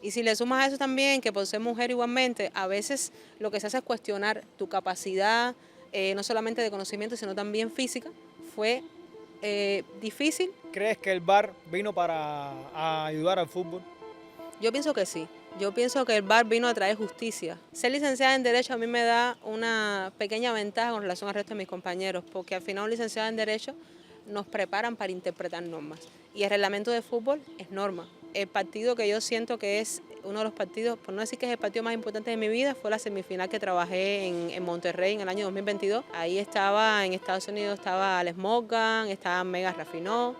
Y si le sumas a eso también, que por ser mujer igualmente, a veces lo que se hace es cuestionar tu capacidad, no solamente de conocimiento, sino también física, fue difícil. ¿Crees que el VAR vino para ayudar al fútbol? Yo pienso que sí. Yo pienso que el VAR vino a traer justicia. Ser licenciada en Derecho a mí me da una pequeña ventaja con relación al resto de mis compañeros, porque al final un licenciado en Derecho nos preparan para interpretar normas. Y el reglamento de fútbol es norma. El partido que yo siento que es uno de los partidos, por no decir que es el partido más importante de mi vida, fue la semifinal que trabajé en Monterrey en el año 2022. Ahí estaba, en Estados Unidos estaba Alex Morgan, estaba Megan Rapinoe.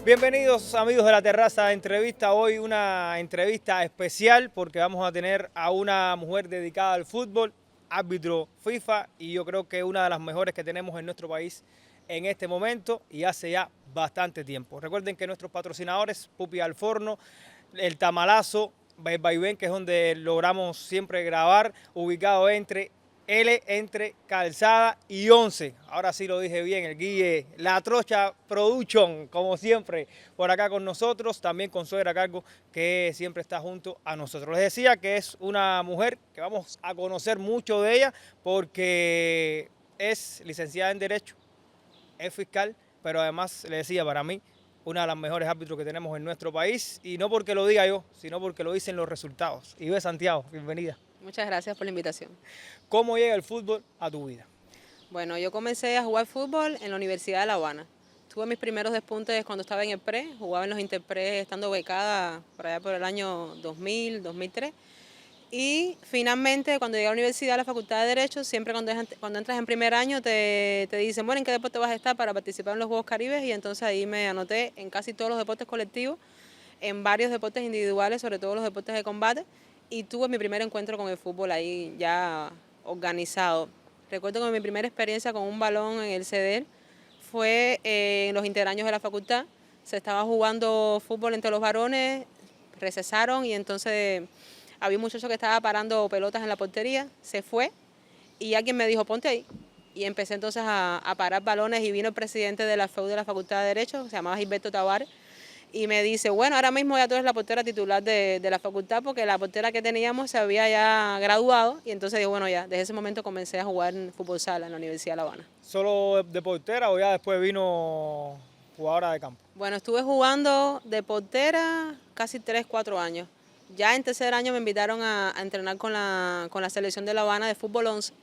Bienvenidos amigos de La Terraza de Entrevista. Hoy una entrevista especial porque vamos a tener a una mujer dedicada al fútbol, árbitro FIFA, y yo creo que una de las mejores que tenemos en nuestro país en este momento y hace ya bastante tiempo. Recuerden que nuestros patrocinadores, Pupi al Forno, El Tamalazo, Vaivén, que es donde logramos siempre grabar, ubicado entre Calzada y 11. Ahora sí lo dije bien, el Guille, La Trocha Production, como siempre, por acá con nosotros, también con Suegra a cargo, que siempre está junto a nosotros. Les decía que es una mujer que vamos a conocer mucho de ella porque es licenciada en Derecho, es fiscal, pero además, le decía, para mí, una de las mejores árbitros que tenemos en nuestro país, y no porque lo diga yo, sino porque lo dicen los resultados. Ibe Santiago, bienvenida. Muchas gracias por la invitación. ¿Cómo llega el fútbol a tu vida? Bueno, yo comencé a jugar fútbol en la Universidad de La Habana. Tuve mis primeros despuntes cuando estaba en el pre, jugaba en los interpre estando becada por allá por el año 2000, 2003. Y finalmente, cuando llegué a la universidad, a la Facultad de Derecho, siempre cuando entras en primer año te dicen, bueno, ¿en qué deporte vas a estar para participar en los Juegos Caribes? Y entonces ahí me anoté en casi todos los deportes colectivos, en varios deportes individuales, sobre todo los deportes de combate, y tuve mi primer encuentro con el fútbol ahí ya organizado. Recuerdo que mi primera experiencia con un balón en el CDR fue en los interaños de la facultad. Se estaba jugando fútbol entre los varones, recesaron y entonces había un muchacho que estaba parando pelotas en la portería, se fue y alguien me dijo, ponte ahí. Y empecé entonces a parar balones y vino el presidente de la FEU de la Facultad de Derecho, se llamaba Gilberto Tavares, y me dice, bueno, ahora mismo ya tú eres la portera titular de la facultad porque la portera que teníamos se había ya graduado y entonces digo, bueno, ya, desde ese momento comencé a jugar en fútbol sala en la Universidad de La Habana. ¿Solo de portera o ya después vino jugadora de campo? Bueno, estuve jugando de portera casi 3, 4 años. Ya en tercer año me invitaron a entrenar con la selección de La Habana de fútbol 11.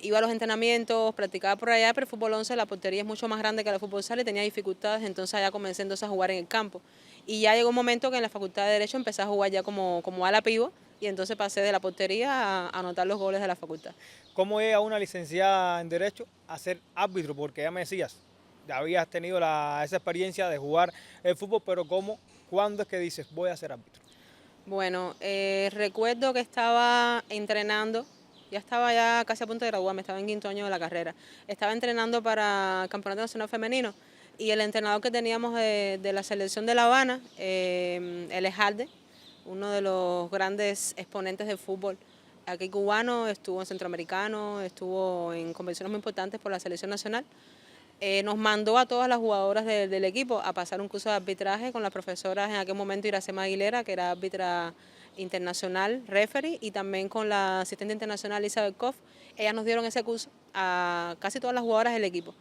Iba a los entrenamientos, practicaba por allá, pero el fútbol 11 la portería es mucho más grande que la fútbol sala y tenía dificultades, entonces allá comencé entonces a jugar en el campo. Y ya llegó un momento que en la Facultad de Derecho empecé a jugar ya como ala pivo y entonces pasé de la portería a anotar los goles de la facultad. ¿Cómo llega una licenciada en Derecho a ser árbitro? Porque ya me decías, ya habías tenido esa experiencia de jugar el fútbol, pero ¿cuándo es que dices voy a ser árbitro? Bueno, recuerdo que estaba entrenando, ya estaba ya casi a punto de graduarme, estaba en quinto año de la carrera. Estaba entrenando para el Campeonato Nacional Femenino y el entrenador que teníamos de la selección de La Habana, él es Alde, uno de los grandes exponentes del fútbol aquí cubano, estuvo en Centroamericano, estuvo en convenciones muy importantes por la selección nacional. Nos mandó a todas las jugadoras del equipo a pasar un curso de arbitraje con las profesoras en aquel momento Iracema Aguilera, que era árbitra internacional, referee, y también con la asistente internacional Isabel Koff. Ellas nos dieron ese curso a casi todas las jugadoras del equipo.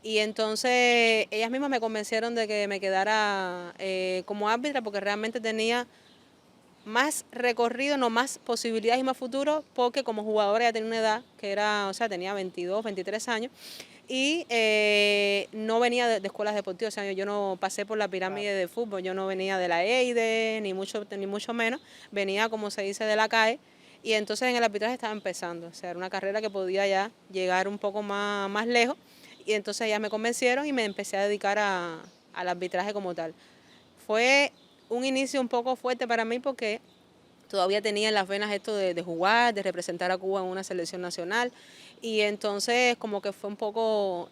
Y entonces ellas mismas me convencieron de que me quedara como árbitra porque realmente tenía más recorrido, no más posibilidades y más futuro, porque como jugadora ya tenía una edad que era, o sea, tenía 22, 23 años y no venía de escuelas deportivas, o sea, yo no pasé por la pirámide de fútbol, yo no venía de la EIDE, ni mucho menos, venía, como se dice, de la CAE, y entonces en el arbitraje estaba empezando, o sea, era una carrera que podía ya llegar un poco más lejos, y entonces ya me convencieron y me empecé a dedicar al arbitraje como tal. Fue un inicio un poco fuerte para mí porque todavía tenía en las venas esto de jugar, de representar a Cuba en una selección nacional, y entonces como que fue un poco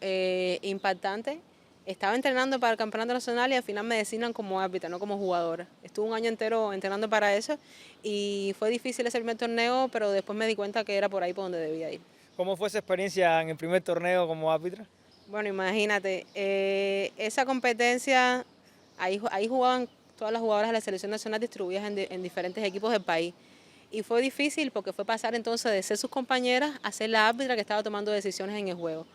impactante. Estaba entrenando para el campeonato nacional y al final me designan como árbitra, no como jugadora. Estuve un año entero entrenando para eso y fue difícil ese primer torneo, pero después me di cuenta que era por ahí por donde debía ir. ¿Cómo fue esa experiencia en el primer torneo como árbitra? Bueno, imagínate, esa competencia, ahí jugaban todas las jugadoras de la selección nacional distribuidas en diferentes equipos del país. Y fue difícil porque fue pasar entonces de ser sus compañeras a ser la árbitra que estaba tomando decisiones en el juego.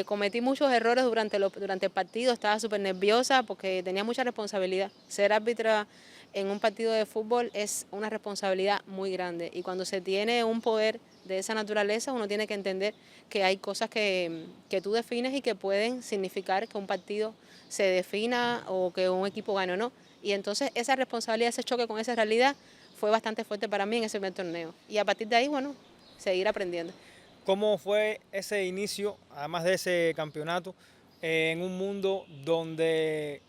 Cometí muchos errores durante el partido, estaba súper nerviosa porque tenía mucha responsabilidad. Ser árbitra en un partido de fútbol es una responsabilidad muy grande y cuando se tiene un poder de esa naturaleza uno tiene que entender que hay cosas que tú defines y que pueden significar que un partido se defina o que un equipo gane o no. Y entonces esa responsabilidad, ese choque con esa realidad fue bastante fuerte para mí en ese primer torneo. Y a partir de ahí, bueno, seguir aprendiendo. ¿Cómo fue ese inicio, además de ese campeonato, en un mundo donde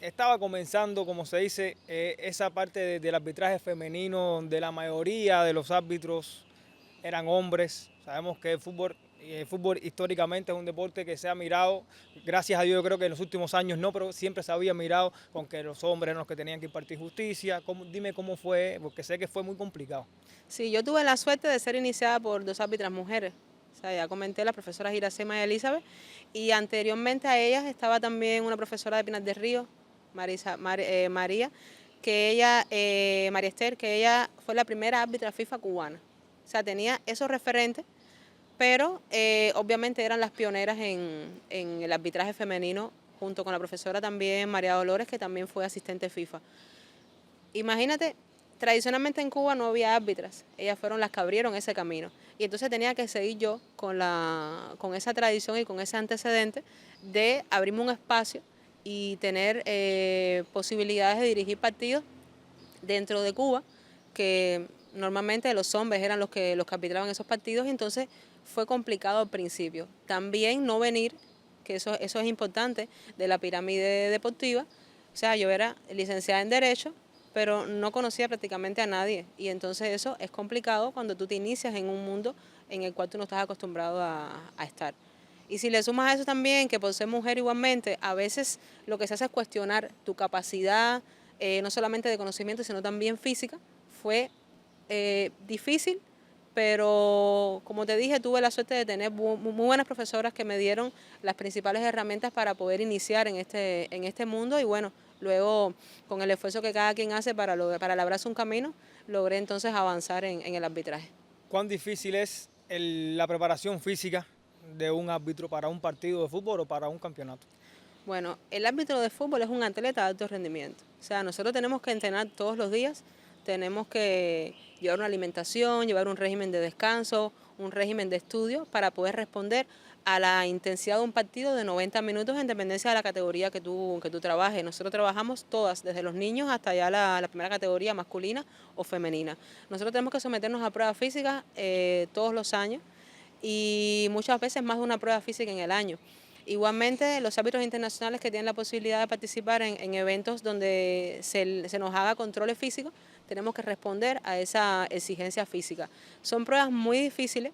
estaba comenzando, como se dice, esa parte del arbitraje femenino, donde la mayoría de los árbitros eran hombres? Sabemos que el fútbol históricamente es un deporte que se ha mirado, gracias a Dios yo creo que en los últimos años no, pero siempre se había mirado con que los hombres eran los que tenían que impartir justicia. Dime cómo fue, porque sé que fue muy complicado. Sí, yo tuve la suerte de ser iniciada por dos árbitras mujeres. O sea, ya comenté, las profesoras Iracema y Elizabeth. Y anteriormente a ellas estaba también una profesora de Pinar del Río, María, que ella, María Esther, que ella fue la primera árbitra FIFA cubana. O sea, tenía esos referentes, pero obviamente eran las pioneras en el arbitraje femenino, junto con la profesora también María Dolores, que también fue asistente FIFA. Imagínate, tradicionalmente en Cuba no había árbitras, ellas fueron las que abrieron ese camino. Y entonces tenía que seguir yo con esa tradición y con ese antecedente de abrirme un espacio y tener posibilidades de dirigir partidos dentro de Cuba, que normalmente los hombres eran los que arbitraban esos partidos, y entonces fue complicado al principio. También no venir, que eso es importante, de la pirámide deportiva. O sea, yo era licenciada en Derecho, pero no conocía prácticamente a nadie. Y entonces eso es complicado cuando tú te inicias en un mundo en el cual tú no estás acostumbrado a estar. Y si le sumas a eso también, que por ser mujer igualmente, a veces lo que se hace es cuestionar tu capacidad, no solamente de conocimiento, sino también física, fue difícil, pero como te dije, tuve la suerte de tener muy buenas profesoras que me dieron las principales herramientas para poder iniciar en este mundo, y bueno, luego con el esfuerzo que cada quien hace para labrarse un camino, logré entonces avanzar en el arbitraje. ¿Cuán difícil es la preparación física de un árbitro para un partido de fútbol o para un campeonato? Bueno, el árbitro de fútbol es un atleta de alto rendimiento. O sea, nosotros tenemos que entrenar todos los días, tenemos que llevar una alimentación, llevar un régimen de descanso, un régimen de estudio para poder responder a la intensidad de un partido de 90 minutos en dependencia de la categoría que tú trabajes. Nosotros trabajamos todas, desde los niños hasta ya la primera categoría masculina o femenina. Nosotros tenemos que someternos a pruebas físicas todos los años y muchas veces más de una prueba física en el año. Igualmente, los árbitros internacionales que tienen la posibilidad de participar en eventos donde se nos haga controles físicos, tenemos que responder a esa exigencia física. Son pruebas muy difíciles,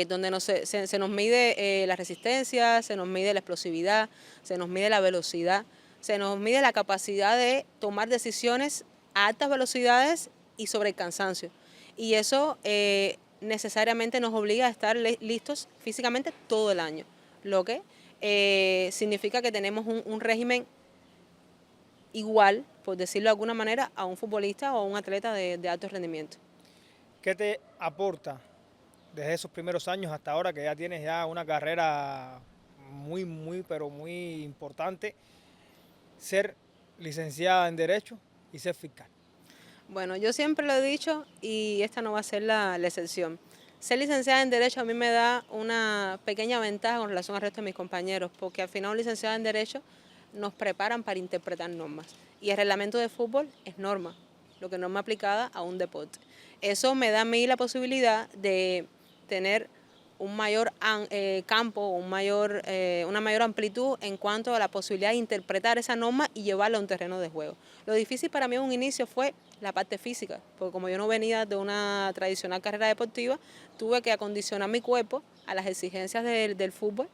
donde se nos mide la resistencia, se nos mide la explosividad, se nos mide la velocidad, se nos mide la capacidad de tomar decisiones a altas velocidades y sobre el cansancio. Y eso necesariamente nos obliga a estar listos físicamente todo el año, lo que significa que tenemos un régimen igual, por decirlo de alguna manera, a un futbolista o a un atleta de alto rendimiento. ¿Qué te aporta desde esos primeros años hasta ahora, que ya tienes ya una carrera pero muy importante, ser licenciada en Derecho y ser fiscal? Bueno, yo siempre lo he dicho y esta no va a ser la excepción. Ser licenciada en Derecho a mí me da una pequeña ventaja con relación al resto de mis compañeros, porque al final un licenciado en Derecho nos preparan para interpretar normas. Y el reglamento de fútbol es norma, lo que es norma aplicada a un deporte. Eso me da a mí la posibilidad de tener un mayor campo, una mayor amplitud en cuanto a la posibilidad de interpretar esa norma y llevarla a un terreno de juego. Lo difícil para mí en un inicio fue la parte física, porque como yo no venía de una tradicional carrera deportiva, tuve que acondicionar mi cuerpo a las exigencias del fútbol,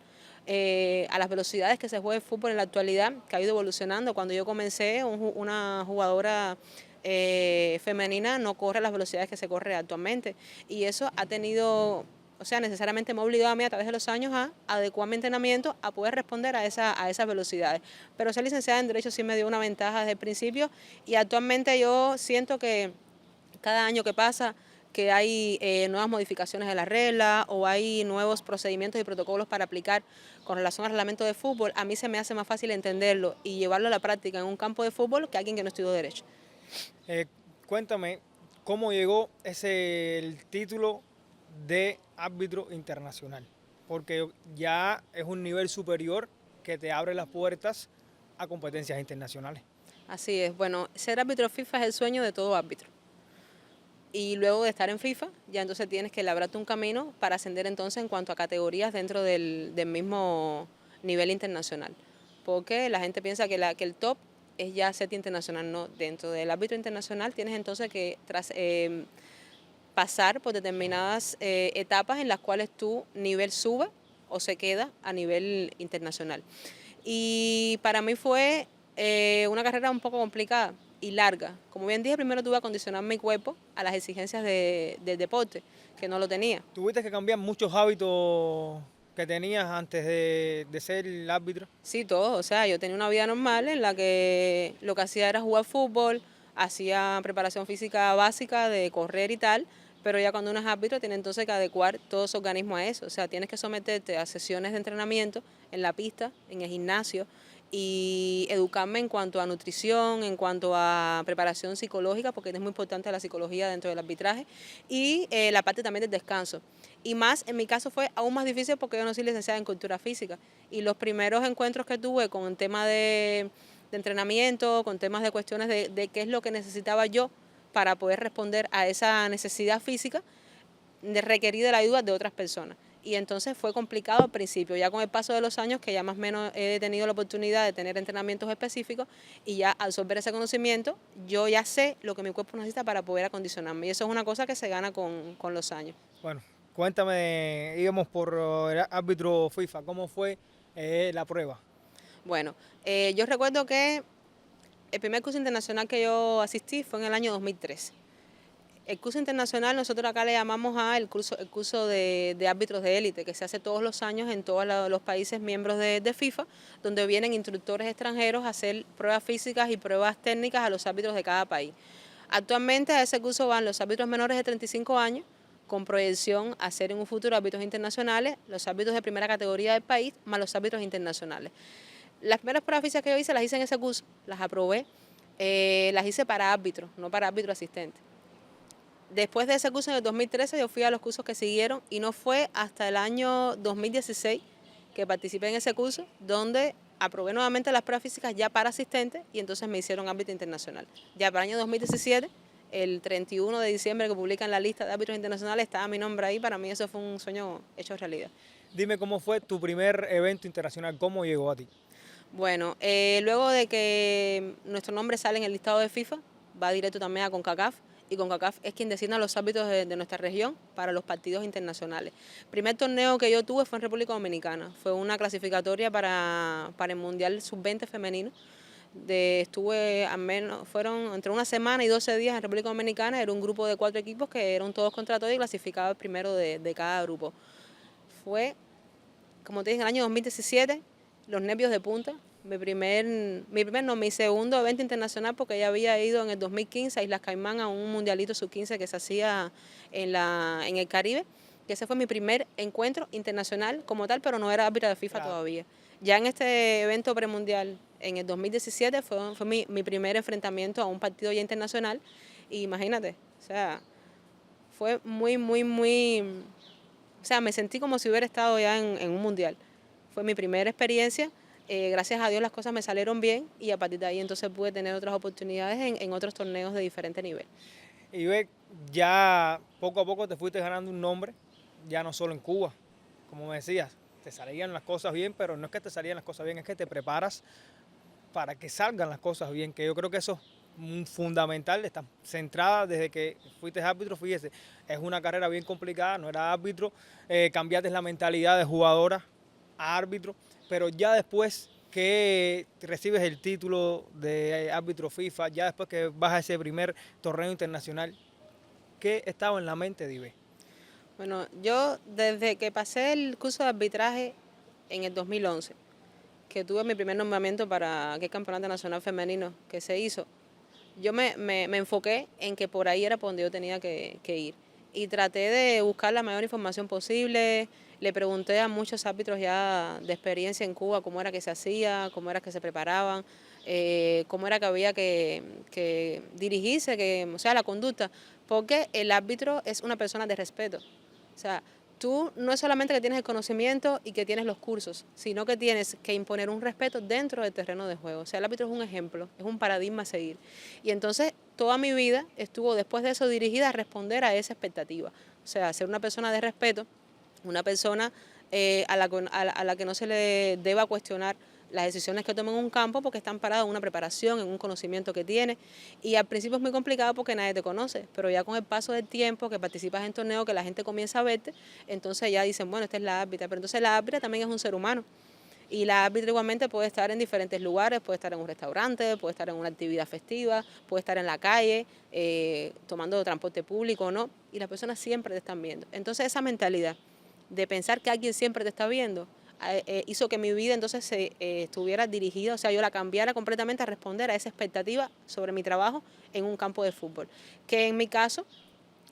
a las velocidades que se juega el fútbol en la actualidad, que ha ido evolucionando. Cuando yo comencé, una jugadora femenina no corre las velocidades que se corre actualmente, y eso ha tenido, o sea, necesariamente me ha obligado a mí a través de los años a adecuar mi entrenamiento a poder responder a esas velocidades. Pero ser licenciada en Derecho sí me dio una ventaja desde el principio, y actualmente yo siento que cada año que pasa que hay nuevas modificaciones de la regla o hay nuevos procedimientos y protocolos para aplicar con relación al reglamento de fútbol, a mí se me hace más fácil entenderlo y llevarlo a la práctica en un campo de fútbol que alguien que no estudió Derecho. Cuéntame, ¿cómo llegó el título de árbitro internacional? Porque ya es un nivel superior que te abre las puertas a competencias internacionales. Así es, bueno, ser árbitro FIFA es el sueño de todo árbitro. Y luego de estar en FIFA, ya entonces tienes que labrarte un camino para ascender entonces en cuanto a categorías dentro del mismo nivel internacional. Porque la gente piensa que el top es ya ser internacional. No, dentro del ámbito internacional tienes entonces que pasar por determinadas etapas en las cuales tu nivel suba o se queda a nivel internacional. Y para mí fue una carrera un poco complicada y larga. Como bien dije, primero tuve que acondicionar mi cuerpo a las exigencias del deporte, que no lo tenía. ¿Tuviste que cambiar muchos hábitos que tenías antes de ser el árbitro? Sí, todo. O sea, yo tenía una vida normal en la que lo que hacía era jugar fútbol, hacía preparación física básica de correr y tal, pero ya cuando uno es árbitro tiene entonces que adecuar todo su organismo a eso. O sea, tienes que someterte a sesiones de entrenamiento en la pista, en el gimnasio, y educarme en cuanto a nutrición, en cuanto a preparación psicológica, porque es muy importante la psicología dentro del arbitraje, y la parte también del descanso. Y más, en mi caso fue aún más difícil porque yo no soy licenciada en cultura física, y los primeros encuentros que tuve con el tema de entrenamiento, con temas de cuestiones de qué es lo que necesitaba yo para poder responder a esa necesidad física, requerí de la ayuda de otras personas. Y entonces fue complicado al principio, ya con el paso de los años que ya más o menos he tenido la oportunidad de tener entrenamientos específicos y ya al absorber ese conocimiento, yo ya sé lo que mi cuerpo necesita para poder acondicionarme. Y eso es una cosa que se gana con los años. Bueno, cuéntame, íbamos por el árbitro FIFA, ¿cómo fue la prueba? Bueno, yo recuerdo que el primer curso internacional que yo asistí fue en el año 2013. El curso internacional nosotros acá le llamamos el curso de árbitros de élite, que se hace todos los años en todos los países miembros de FIFA, donde vienen instructores extranjeros a hacer pruebas físicas y pruebas técnicas a los árbitros de cada país. Actualmente a ese curso van los árbitros menores de 35 años, con proyección a ser en un futuro árbitros internacionales, los árbitros de primera categoría del país, más los árbitros internacionales. Las primeras pruebas físicas que yo hice las hice en ese curso, las aprobé, las hice para árbitros, no para árbitro asistente. Después de ese curso en el 2013 yo fui a los cursos que siguieron y no fue hasta el año 2016 que participé en ese curso donde aprobé nuevamente las pruebas físicas ya para asistente y entonces me hicieron árbitro internacional. Ya para el año 2017, el 31 de diciembre que publican la lista de árbitros internacionales, estaba mi nombre ahí. Para mí eso fue un sueño hecho realidad. Dime cómo fue tu primer evento internacional, cómo llegó a ti. Bueno, luego de que nuestro nombre sale en el listado de FIFA, va directo también a CONCACAF, y CONCACAF es quien designa los árbitros de nuestra región para los partidos internacionales. El primer torneo que yo tuve fue en República Dominicana, fue una clasificatoria para el Mundial Sub-20 femenino. Estuve al menos, fueron entre una semana y 12 días en República Dominicana, era un grupo de 4 equipos que eran todos contra todos y clasificaba el primero de cada grupo. Fue, como te dije, en el año 2017, los nervios de punta. Mi segundo evento internacional, porque ya había ido en el 2015 a Islas Caimán a un mundialito sub-15 que se hacía en el Caribe, que ese fue mi primer encuentro internacional como tal, pero no era árbitra de FIFA todavía. Ya en este evento premundial, en el 2017, fue mi primer enfrentamiento a un partido ya internacional, y imagínate, o sea, fue muy, o sea, me sentí como si hubiera estado ya en un mundial. Fue mi primera experiencia. Gracias a Dios las cosas me salieron bien y a partir de ahí entonces pude tener otras oportunidades en otros torneos de diferente nivel. Y ve, ya poco a poco te fuiste ganando un nombre, ya no solo en Cuba, como me decías, te salían las cosas bien, pero no es que te salían las cosas bien, es que te preparas para que salgan las cosas bien, que yo creo que eso es fundamental, estás centrada desde que fuiste árbitro, fíjese, es una carrera bien complicada, no era árbitro, cambiaste la mentalidad de jugadora a árbitro, pero ya después que recibes el título de árbitro FIFA, ya después que vas a ese primer torneo internacional, ¿qué estaba en la mente de Ibe? Bueno, yo desde que pasé el curso de arbitraje en el 2011, que tuve mi primer nombramiento para aquel campeonato nacional femenino que se hizo, yo me enfoqué en que por ahí era por donde yo tenía que ir. Y traté de buscar la mayor información posible. Le pregunté a muchos árbitros ya de experiencia en Cuba cómo era que se hacía, cómo era que se preparaban, cómo era que había que dirigirse, o sea, la conducta. Porque el árbitro es una persona de respeto. O sea, tú no es solamente que tienes el conocimiento y que tienes los cursos, sino que tienes que imponer un respeto dentro del terreno de juego. O sea, el árbitro es un ejemplo, es un paradigma a seguir. Y entonces toda mi vida estuvo después de eso dirigida a responder a esa expectativa. O sea, ser una persona de respeto, una persona a la que no se le deba cuestionar las decisiones que toma en un campo porque están paradas en una preparación, en un conocimiento que tiene. Y al principio es muy complicado porque nadie te conoce, pero ya con el paso del tiempo, que participas en torneos, que la gente comienza a verte, entonces ya dicen, bueno, esta es la árbitra, pero entonces la árbitra también es un ser humano. Y la árbitra igualmente puede estar en diferentes lugares, puede estar en un restaurante, puede estar en una actividad festiva, puede estar en la calle, tomando transporte público o no, y las personas siempre te están viendo. Entonces esa mentalidad de pensar que alguien siempre te está viendo, hizo que mi vida entonces estuviera dirigida, o sea, yo la cambiara completamente a responder a esa expectativa sobre mi trabajo en un campo de fútbol, que en mi caso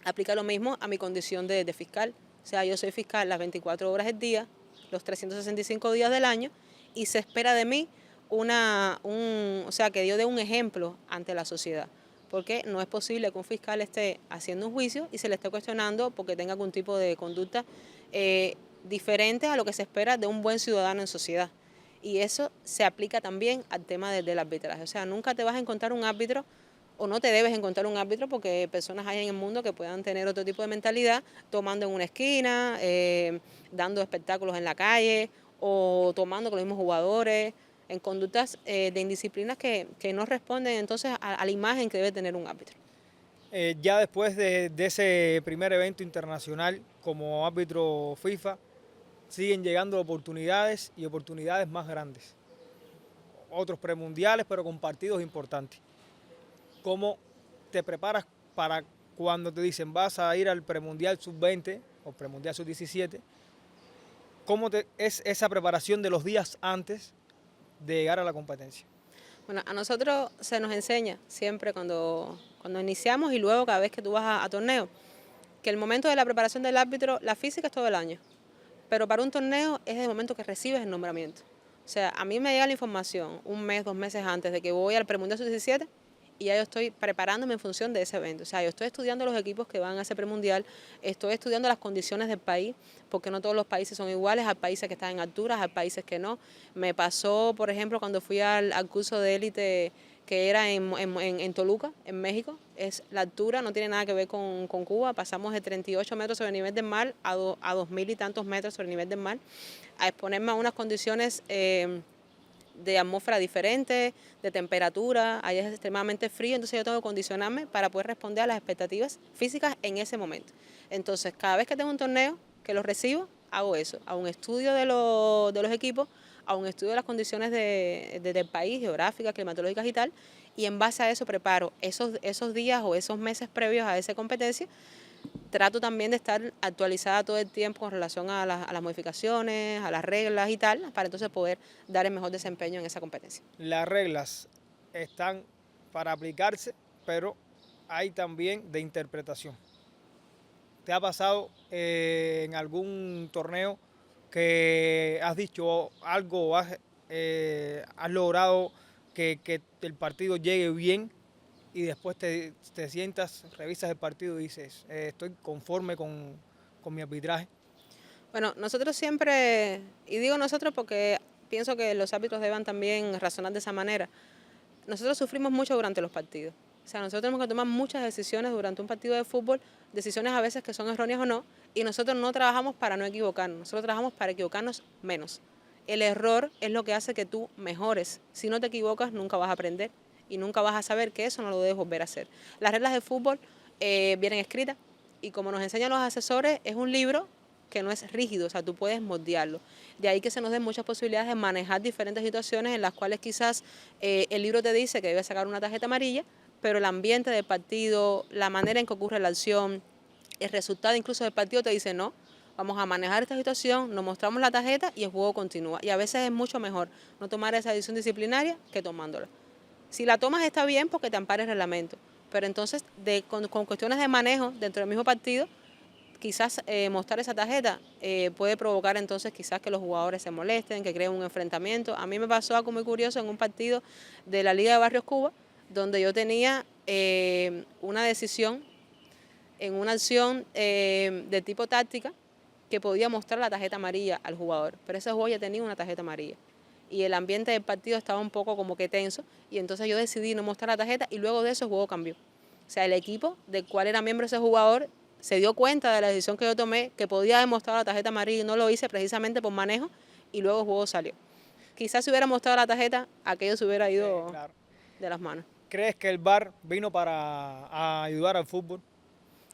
aplica lo mismo a mi condición de fiscal. O sea, yo soy fiscal las 24 horas del día, los 365 días del año, y se espera de mí o sea, que yo dé un ejemplo ante la sociedad. Porque no es posible que un fiscal esté haciendo un juicio y se le esté cuestionando porque tenga algún tipo de conducta diferente a lo que se espera de un buen ciudadano en sociedad. Y eso se aplica también al tema del arbitraje. O sea, nunca te vas a encontrar un árbitro o no te debes encontrar un árbitro porque personas hay en el mundo que puedan tener otro tipo de mentalidad, tomando en una esquina, dando espectáculos en la calle o tomando con los mismos jugadores, en conductas de indisciplinas que no responden entonces a la imagen que debe tener un árbitro. Ya después de ese primer evento internacional como árbitro FIFA, siguen llegando oportunidades y oportunidades más grandes. Otros premundiales, pero con partidos importantes. ¿Cómo te preparas para cuando te dicen vas a ir al premundial sub-20 o premundial sub-17? ¿Cómo es esa preparación de los días antes de llegar a la competencia? Bueno, a nosotros se nos enseña siempre cuando iniciamos y luego cada vez que tú vas a torneo, que el momento de la preparación del árbitro, la física es todo el año, pero para un torneo es el momento que recibes el nombramiento. O sea, a mí me llega la información un mes, 2 meses antes de que voy al premundial sub-17 y ya yo estoy preparándome en función de ese evento. O sea, yo estoy estudiando los equipos que van a ese premundial, estoy estudiando las condiciones del país, porque no todos los países son iguales, hay países que están en alturas, hay países que no. Me pasó, por ejemplo, cuando fui al curso de élite que era en Toluca, en México, es la altura, no tiene nada que ver con Cuba, pasamos de 38 metros sobre el nivel del mar a 2.000 y tantos metros sobre el nivel del mar, a exponerme a unas condiciones de atmósfera diferente, de temperatura, allá es extremadamente frío, entonces yo tengo que condicionarme para poder responder a las expectativas físicas en ese momento. Entonces, cada vez que tengo un torneo, que lo recibo, hago eso, a un estudio de los equipos, a un estudio de las condiciones del país, geográficas, climatológicas y tal, y en base a eso preparo esos días o esos meses previos a esa competencia. Trato también de estar actualizada todo el tiempo con relación a las modificaciones, a las reglas y tal, para entonces poder dar el mejor desempeño en esa competencia. Las reglas están para aplicarse, pero hay también de interpretación. ¿Te ha pasado en algún torneo que has dicho algo o has logrado que el partido llegue bien y después te sientas, revisas el partido y dices, estoy conforme con mi arbitraje? Bueno, nosotros siempre, y digo nosotros porque pienso que los árbitros deban también razonar de esa manera, nosotros sufrimos mucho durante los partidos. O sea, nosotros tenemos que tomar muchas decisiones durante un partido de fútbol, decisiones a veces que son erróneas o no, y nosotros no trabajamos para no equivocarnos, nosotros trabajamos para equivocarnos menos. El error es lo que hace que tú mejores. Si no te equivocas, nunca vas a aprender y nunca vas a saber que eso no lo debes volver a hacer. Las reglas de fútbol vienen escritas y como nos enseñan los asesores, es un libro que no es rígido, o sea, tú puedes moldearlo. De ahí que se nos den muchas posibilidades de manejar diferentes situaciones en las cuales quizás el libro te dice que debes sacar una tarjeta amarilla, pero el ambiente del partido, la manera en que ocurre la acción, el resultado incluso del partido te dice no, vamos a manejar esta situación, nos mostramos la tarjeta y el juego continúa. Y a veces es mucho mejor no tomar esa decisión disciplinaria que tomándola. Si la tomas está bien porque te ampara el reglamento, pero entonces con cuestiones de manejo dentro del mismo partido, quizás mostrar esa tarjeta puede provocar entonces quizás que los jugadores se molesten, que creen un enfrentamiento. A mí me pasó algo muy curioso en un partido de la Liga de Barrios Cuba, donde yo tenía una decisión en una acción de tipo táctica que podía mostrar la tarjeta amarilla al jugador, pero ese jugador ya tenía una tarjeta amarilla y el ambiente del partido estaba un poco como que tenso y entonces yo decidí no mostrar la tarjeta y luego de eso el juego cambió. O sea, el equipo del cual era miembro ese jugador se dio cuenta de la decisión que yo tomé, que podía demostrar la tarjeta amarilla y no lo hice precisamente por manejo y luego el juego salió. Quizás si hubiera mostrado la tarjeta, aquello se hubiera ido Claro. de las manos. ¿Crees que el VAR vino para ayudar al fútbol?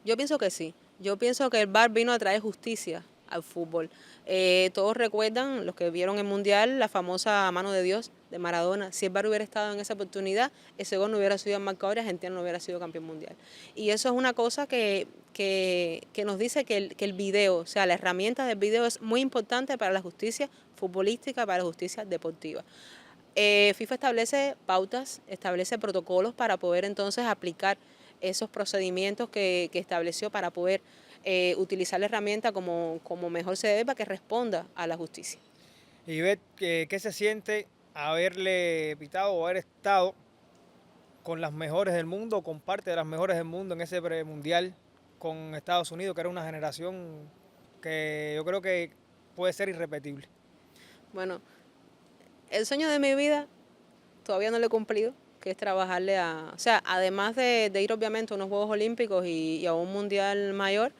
Yo pienso que sí. Yo pienso que el VAR vino a traer justicia al fútbol. Todos recuerdan, los que vieron el Mundial, la famosa mano de Dios de Maradona. Si el VAR hubiera estado en esa oportunidad, ese gol no hubiera sido el marcador y Argentina no hubiera sido campeón mundial. Y eso es una cosa que nos dice que el video, o sea, la herramienta del video es muy importante para la justicia futbolística, para la justicia deportiva. FIFA establece pautas, establece protocolos para poder entonces aplicar esos procedimientos que estableció para poder utilizar la herramienta como mejor se debe para que responda a la justicia. Y ver qué se siente haberle pitado o haber estado con las mejores del mundo, con parte de las mejores del mundo en ese premundial con Estados Unidos, que era una generación que yo creo que puede ser irrepetible. Bueno, el sueño de mi vida todavía no lo he cumplido, que es trabajarle o sea, además de ir obviamente a unos Juegos Olímpicos y a un Mundial mayor,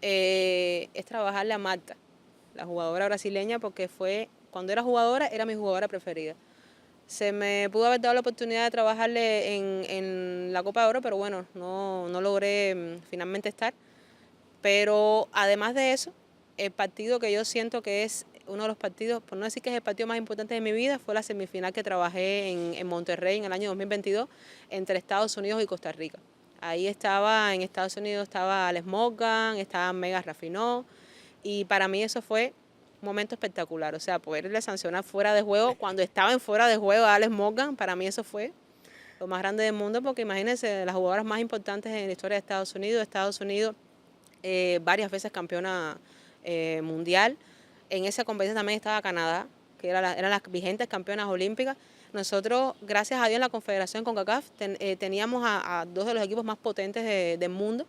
es trabajarle a Marta, la jugadora brasileña, porque cuando era jugadora, era mi jugadora preferida. Se me pudo haber dado la oportunidad de trabajarle en la Copa de Oro, pero bueno, no logré finalmente estar. Pero además de eso, el partido que yo siento que es uno de los partidos, por no decir que es el partido más importante de mi vida, fue la semifinal que trabajé en Monterrey en el año 2022 entre Estados Unidos y Costa Rica. Ahí en Estados Unidos estaba Alex Morgan, estaba Megan Rapinoe y para mí eso fue un momento espectacular. O sea, poderle sancionar fuera de juego, cuando estaba en fuera de juego a Alex Morgan, para mí eso fue lo más grande del mundo porque imagínense, las jugadoras más importantes en la historia de Estados Unidos, varias veces campeona mundial. En esa competencia también estaba Canadá, que eran las vigentes campeonas olímpicas. Nosotros, gracias a Dios, en la Confederación CONCACAF teníamos a dos de los equipos más potentes del mundo,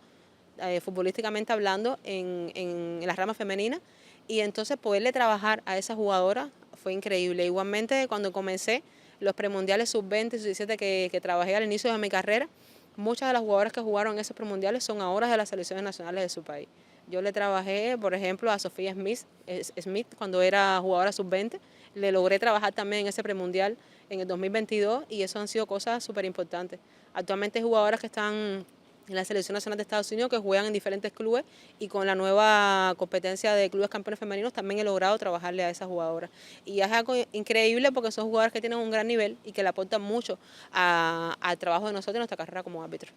futbolísticamente hablando, en la rama femenina. Y entonces poderle trabajar a esa jugadora fue increíble. Igualmente, cuando comencé los premundiales sub-20 y sub-17 que trabajé al inicio de mi carrera, muchas de las jugadoras que jugaron en esos premundiales son ahora de las selecciones nacionales de su país. Yo le trabajé, por ejemplo, a Sofía Smith cuando era jugadora sub-20. Le logré trabajar también en ese premundial en el 2022 y eso han sido cosas súper importantes. Actualmente hay jugadoras que están en la Selección Nacional de Estados Unidos que juegan en diferentes clubes y con la nueva competencia de clubes campeones femeninos también he logrado trabajarle a esas jugadoras. Y es algo increíble porque son jugadoras que tienen un gran nivel y que le aportan mucho al trabajo de nosotros en nuestra carrera como árbitro.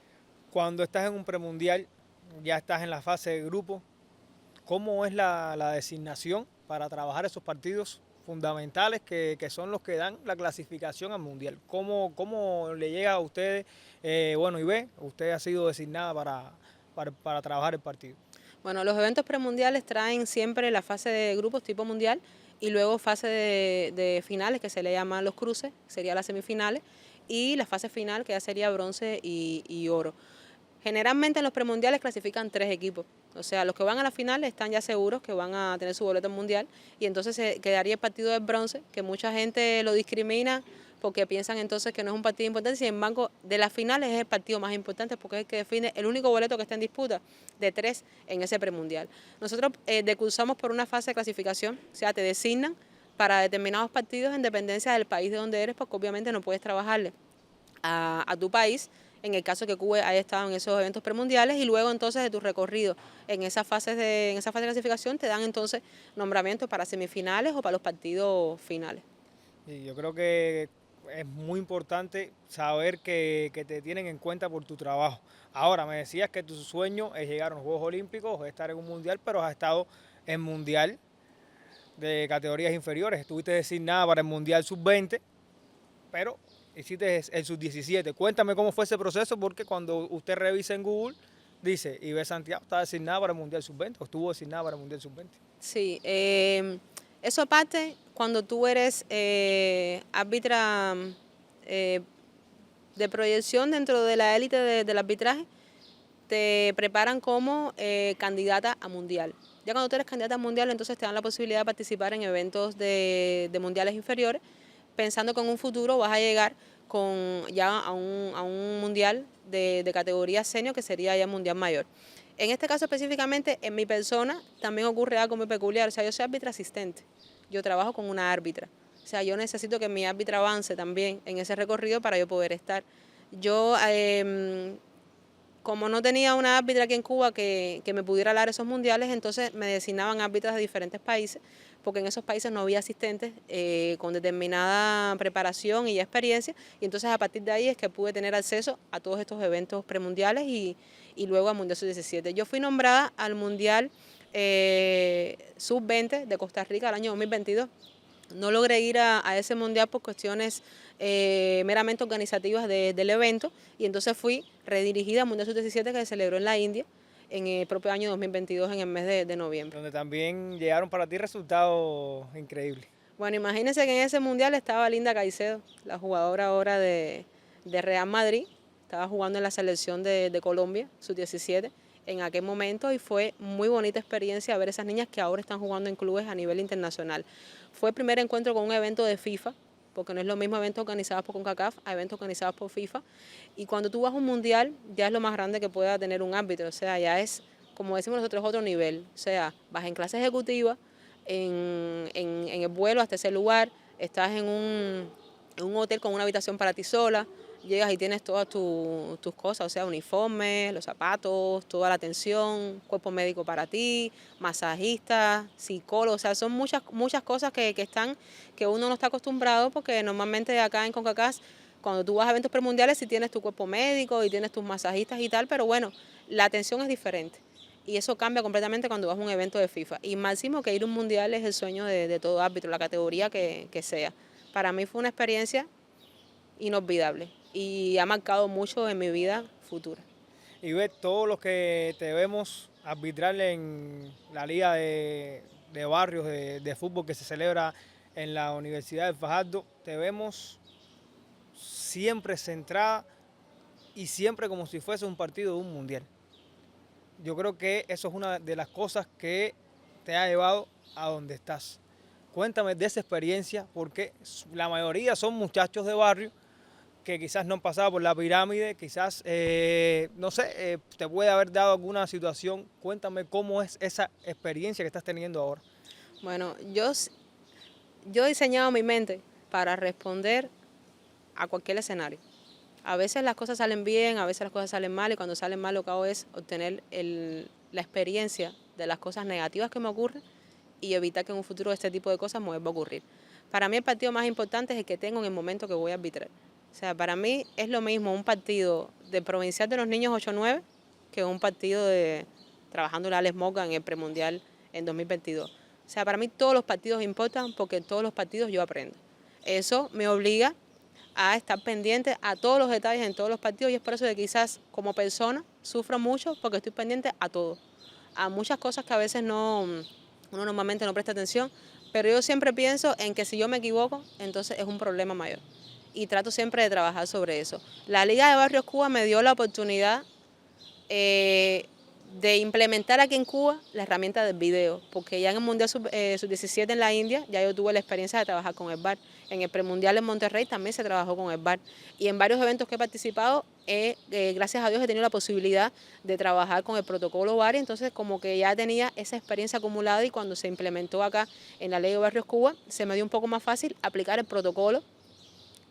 Cuando estás en un premundial, ya estás en la fase de grupo, ¿cómo es la designación para trabajar esos partidos fundamentales que son los que dan la clasificación al mundial? ¿Cómo le llega a ustedes? Bueno, Ibe, usted ha sido designada para trabajar el partido. Bueno, los eventos premundiales traen siempre la fase de grupos tipo mundial y luego fase de finales que se le llaman los cruces, serían las semifinales, y la fase final que ya sería bronce y oro. Generalmente en los premundiales clasifican 3 equipos, o sea, los que van a la final están ya seguros que van a tener su boleto mundial y entonces se quedaría el partido del bronce, que mucha gente lo discrimina porque piensan entonces que no es un partido importante. Sin embargo, de las finales es el partido más importante porque es el que define el único boleto que está en disputa de 3 en ese premundial. Nosotros decursamos por una fase de clasificación, o sea, te designan para determinados partidos en dependencia del país de donde eres, porque obviamente no puedes trabajarle a tu país, en el caso que Cuba haya estado en esos eventos premundiales, y luego entonces de tu recorrido en esa fase de clasificación te dan entonces nombramientos para semifinales o para los partidos finales. Y yo creo que es muy importante saber que te tienen en cuenta por tu trabajo. Ahora, me decías que tu sueño es llegar a los Juegos Olímpicos, es estar en un mundial, pero has estado en mundial de categorías inferiores. Estuviste designada para el mundial sub-20, pero hiciste el sub-17. Cuéntame cómo fue ese proceso, porque cuando usted revisa en Google, dice, Ibe Santiago está designada para el mundial sub-20, o estuvo designada para el mundial sub-20. Sí, eso aparte, cuando tú eres árbitra de proyección dentro de la élite del arbitraje, te preparan como candidata a mundial. Ya cuando tú eres candidata a mundial, entonces te dan la posibilidad de participar en eventos de mundiales inferiores, pensando que en un futuro vas a llegar ya a un mundial de categoría senior, que sería ya el mundial mayor. En este caso específicamente, en mi persona, también ocurre algo muy peculiar. O sea, yo soy árbitra asistente, yo trabajo con una árbitra. O sea, yo necesito que mi árbitra avance también en ese recorrido para yo poder estar. Yo, como no tenía una árbitra aquí en Cuba que me pudiera dar esos mundiales, entonces me designaban árbitras de diferentes países, porque en esos países no había asistentes con determinada preparación y experiencia, y entonces a partir de ahí es que pude tener acceso a todos estos eventos premundiales y luego al Mundial Sub-17. Yo fui nombrada al Mundial Sub-20 de Costa Rica el año 2022. No logré ir a ese mundial por cuestiones meramente organizativas del evento, y entonces fui redirigida al Mundial Sub-17 que se celebró en la India en el propio año 2022, en el mes de noviembre. Donde también llegaron para ti resultados increíbles. Bueno, imagínense que en ese mundial estaba Linda Caicedo, la jugadora ahora de Real Madrid, estaba jugando en la selección de Colombia, Sub-17, en aquel momento, y fue muy bonita experiencia ver esas niñas que ahora están jugando en clubes a nivel internacional. Fue el primer encuentro con un evento de FIFA, porque no es lo mismo eventos organizados por CONCACAF a eventos organizados por FIFA, y cuando tú vas a un mundial ya es lo más grande que pueda tener un árbitro, o sea, ya es, como decimos nosotros, otro nivel, o sea, vas en clase ejecutiva, en el vuelo hasta ese lugar, estás en un hotel con una habitación para ti sola, llegas y tienes todas tus cosas, o sea, uniformes, los zapatos, toda la atención, cuerpo médico para ti, masajista, psicólogo, o sea, son muchas cosas que uno no está acostumbrado, porque normalmente acá en CONCACAF, cuando tú vas a eventos premundiales, sí tienes tu cuerpo médico y tienes tus masajistas y tal, pero bueno, la atención es diferente. Y eso cambia completamente cuando vas a un evento de FIFA. Y máximo que ir a un mundial es el sueño de todo árbitro, la categoría que sea. Para mí fue una experiencia inolvidable y ha marcado mucho en mi vida futura. Y ver todos los que te vemos arbitrar en la liga de barrios de fútbol que se celebra en la Universidad de Fajardo, te vemos siempre centrada y siempre como si fuese un partido de un mundial. Yo creo que eso es una de las cosas que te ha llevado a donde estás. Cuéntame de esa experiencia, porque la mayoría son muchachos de barrio que quizás no han pasado por la pirámide, quizás, no sé, te puede haber dado alguna situación. Cuéntame cómo es esa experiencia que estás teniendo ahora. Bueno, yo he diseñado mi mente para responder a cualquier escenario. A veces las cosas salen bien, a veces las cosas salen mal, y cuando salen mal lo que hago es obtener la experiencia de las cosas negativas que me ocurren y evitar que en un futuro este tipo de cosas me vuelva a ocurrir. Para mí el partido más importante es el que tengo en el momento que voy a arbitrar. O sea, para mí es lo mismo un partido de Provincial de los Niños 8-9 que un partido de trabajando en Alex Morgan en el premundial en 2022. O sea, para mí todos los partidos importan, porque en todos los partidos yo aprendo. Eso me obliga a estar pendiente a todos los detalles en todos los partidos, y es por eso que quizás como persona sufro mucho, porque estoy pendiente a todo, a muchas cosas que a veces uno normalmente no presta atención, pero yo siempre pienso en que si yo me equivoco, entonces es un problema mayor, y trato siempre de trabajar sobre eso. La Liga de Barrios Cuba me dio la oportunidad de implementar aquí en Cuba la herramienta del video, porque ya en el Mundial Sub-17 en la India ya yo tuve la experiencia de trabajar con el VAR. En el premundial en Monterrey también se trabajó con el VAR. Y en varios eventos que he participado, gracias a Dios he tenido la posibilidad de trabajar con el protocolo VAR, y entonces como que ya tenía esa experiencia acumulada, y cuando se implementó acá en la Ley de Barrios Cuba, se me dio un poco más fácil aplicar el protocolo,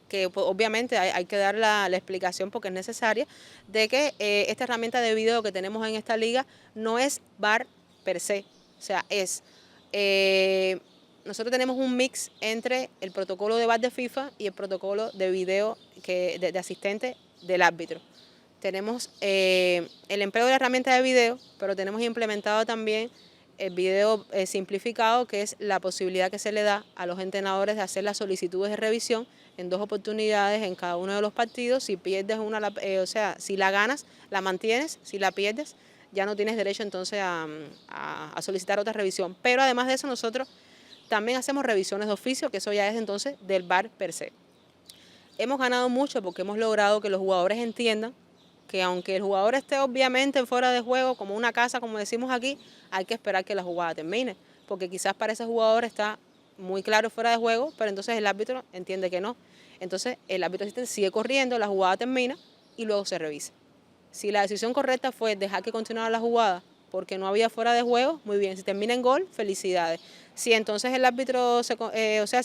que pues, obviamente hay que dar la explicación porque es necesaria, de que esta herramienta de video que tenemos en esta liga no es VAR per se, o sea, nosotros tenemos un mix entre el protocolo de VAR de FIFA y el protocolo de video de asistente del árbitro. Tenemos el empleo de la herramienta de video, pero tenemos implementado también el video simplificado, que es la posibilidad que se le da a los entrenadores de hacer las solicitudes de revisión en 2 oportunidades en cada uno de los partidos. Si pierdes una, o sea, si la ganas, la mantienes; si la pierdes, ya no tienes derecho entonces a solicitar otra revisión. Pero además de eso, nosotros también hacemos revisiones de oficio, que eso ya es entonces del VAR per se. Hemos ganado mucho porque hemos logrado que los jugadores entiendan que aunque el jugador esté obviamente fuera de juego, como una casa, como decimos aquí, hay que esperar que la jugada termine, porque quizás para ese jugador está muy claro fuera de juego, pero entonces el árbitro entiende que no. Entonces el árbitro asistente sigue corriendo, la jugada termina y luego se revisa. Si la decisión correcta fue dejar que continuara la jugada porque no había fuera de juego, muy bien. Si termina en gol, felicidades. Si entonces el árbitro se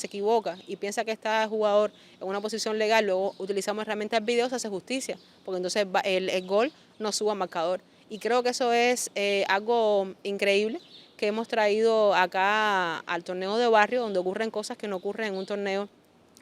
equivoca y piensa que está el jugador en una posición legal, luego utilizamos herramientas de video, se hace justicia, porque entonces el gol no suba al marcador. Y creo que eso es algo increíble que hemos traído acá al torneo de barrio, donde ocurren cosas que no ocurren en un torneo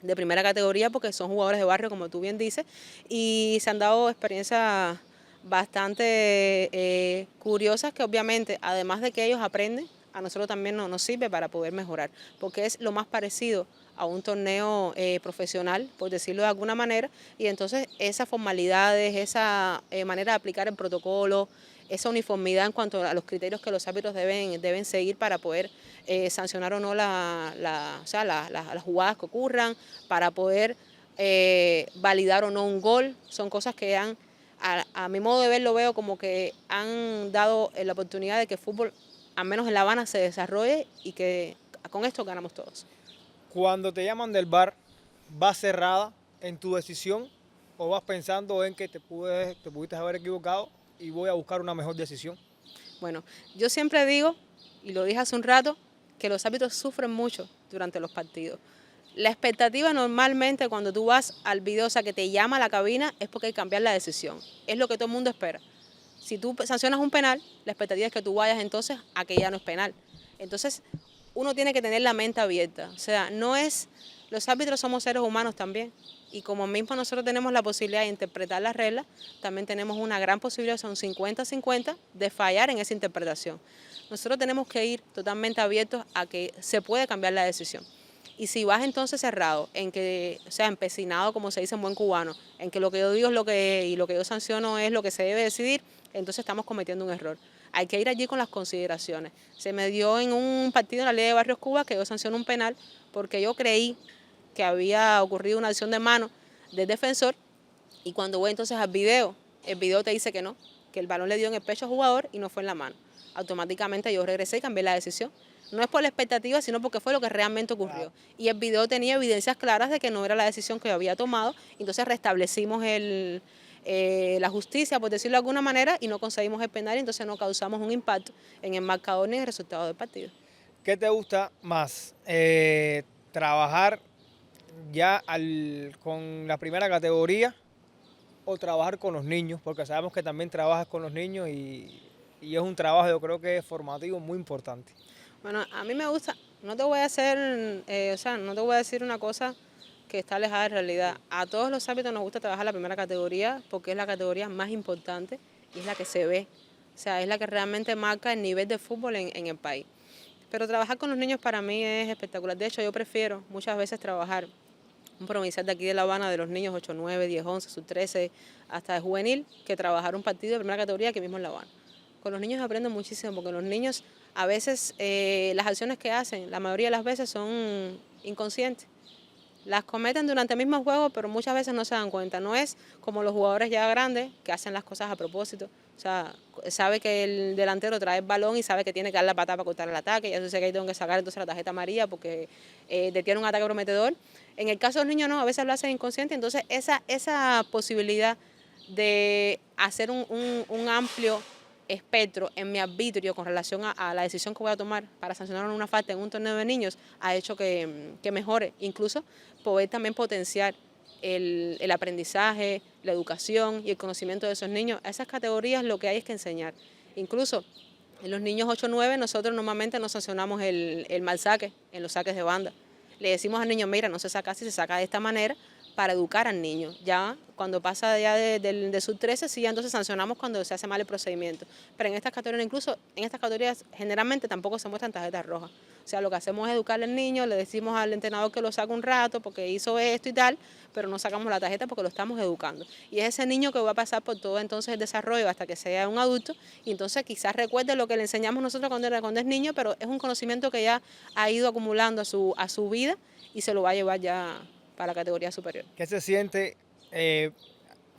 de primera categoría, porque son jugadores de barrio, como tú bien dices, y se han dado experiencias bastante curiosas, que obviamente, además de que ellos aprenden, a nosotros también nos sirve para poder mejorar, porque es lo más parecido a un torneo profesional, por decirlo de alguna manera, y entonces esas formalidades, esa manera de aplicar el protocolo, esa uniformidad en cuanto a los criterios que los árbitros deben seguir para poder sancionar o no las jugadas que ocurran, para poder validar o no un gol, son cosas que a mi modo de ver, lo veo como que han dado la oportunidad de que el fútbol, al menos en La Habana, se desarrolle, y que con esto ganamos todos. Cuando te llaman del VAR, ¿vas cerrada en tu decisión o vas pensando en que te pudiste haber equivocado y voy a buscar una mejor decisión? Bueno, yo siempre digo, y lo dije hace un rato, que los árbitros sufren mucho durante los partidos. La expectativa normalmente cuando tú vas al video, o sea, que te llama a la cabina, es porque hay que cambiar la decisión. Es lo que todo el mundo espera. Si tú sancionas un penal, la expectativa es que tú vayas entonces a que ya no es penal. Entonces, uno tiene que tener la mente abierta. O sea, los árbitros somos seres humanos también. Y como mismo nosotros tenemos la posibilidad de interpretar las reglas, también tenemos una gran posibilidad, son 50-50, de fallar en esa interpretación. Nosotros tenemos que ir totalmente abiertos a que se puede cambiar la decisión. Y si vas entonces cerrado, en que, o sea, empecinado, como se dice en buen cubano, en que lo que yo digo es lo que, y lo que yo sanciono es lo que se debe decidir, entonces estamos cometiendo un error. Hay que ir allí con las consideraciones. Se me dio en un partido en la Ley de Barrios Cuba que yo sancioné un penal porque yo creí que había ocurrido una acción de mano del defensor, y cuando voy entonces al video, el video te dice que no, que el balón le dio en el pecho al jugador y no fue en la mano. Automáticamente yo regresé y cambié la decisión. No es por la expectativa, sino porque fue lo que realmente ocurrió. Y el video tenía evidencias claras de que no era la decisión que yo había tomado. Entonces restablecimos la justicia, por decirlo de alguna manera, y no conseguimos el penal, y entonces no causamos un impacto en el marcador ni en el resultado del partido. ¿Qué te gusta más? ¿Trabajar ya con la primera categoría o trabajar con los niños? Porque sabemos que también trabajas con los niños y es un trabajo, yo creo que es formativo, muy importante. Bueno, a mí me gusta, no te voy a hacer, no te voy a decir una cosa que está alejada de realidad. A todos los árbitros nos gusta trabajar la primera categoría porque es la categoría más importante y es la que se ve. O sea, es la que realmente marca el nivel de fútbol en el país. Pero trabajar con los niños para mí es espectacular. De hecho, yo prefiero muchas veces trabajar un provincial de aquí de La Habana, de los niños 8, 9, 10, 11, sub 13, hasta de juvenil, que trabajar un partido de primera categoría aquí mismo en La Habana. Con los niños aprendo muchísimo, porque los niños a veces las acciones que hacen, la mayoría de las veces son inconscientes. Las cometen durante el mismo juego, pero muchas veces no se dan cuenta. No es como los jugadores ya grandes que hacen las cosas a propósito. O sea, sabe que el delantero trae el balón y sabe que tiene que dar la patada para cortar el ataque. Y eso sé que ahí tengo que sacar entonces la tarjeta amarilla porque detiene un ataque prometedor. En el caso de los niños no, a veces lo hacen inconsciente. Entonces esa posibilidad de hacer un amplio espectro en mi arbitrio con relación a la decisión que voy a tomar para sancionar una falta en un torneo de niños ha hecho que mejore, incluso poder también potenciar el aprendizaje, la educación y el conocimiento de esos niños. A esas categorías lo que hay es que enseñar. Incluso en los niños 8-9 nosotros normalmente no sancionamos el mal saque en los saques de banda. Le decimos al niño, mira, no se saca así, se saca de esta manera para educar al niño. Ya cuando pasa ya de sub-13, sí, ya entonces sancionamos cuando se hace mal el procedimiento. Pero en estas categorías, incluso en estas categorías, generalmente tampoco se muestran tarjetas rojas. O sea, lo que hacemos es educar al niño, le decimos al entrenador que lo saque un rato porque hizo esto y tal, pero no sacamos la tarjeta porque lo estamos educando. Y es ese niño que va a pasar por todo entonces el desarrollo hasta que sea un adulto y entonces quizás recuerde lo que le enseñamos nosotros cuando es niño, pero es un conocimiento que ya ha ido acumulando a su vida y se lo va a llevar ya para la categoría superior. ¿Qué se siente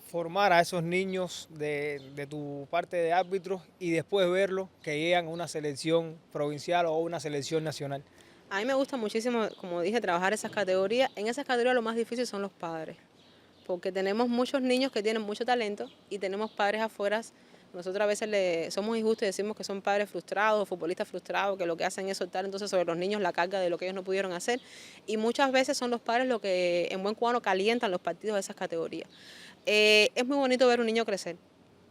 formar a esos niños de tu parte de árbitros y después verlos que llegan a una selección provincial o una selección nacional? A mí me gusta muchísimo, como dije, trabajar esas categorías. En esas categorías lo más difícil son los padres, porque tenemos muchos niños que tienen mucho talento y tenemos padres afuera. Nosotros a veces somos injustos y decimos que son padres frustrados, futbolistas frustrados, que lo que hacen es soltar entonces sobre los niños la carga de lo que ellos no pudieron hacer. Y muchas veces son los padres los que en buen cubano calientan los partidos de esas categorías. Es muy bonito ver un niño crecer.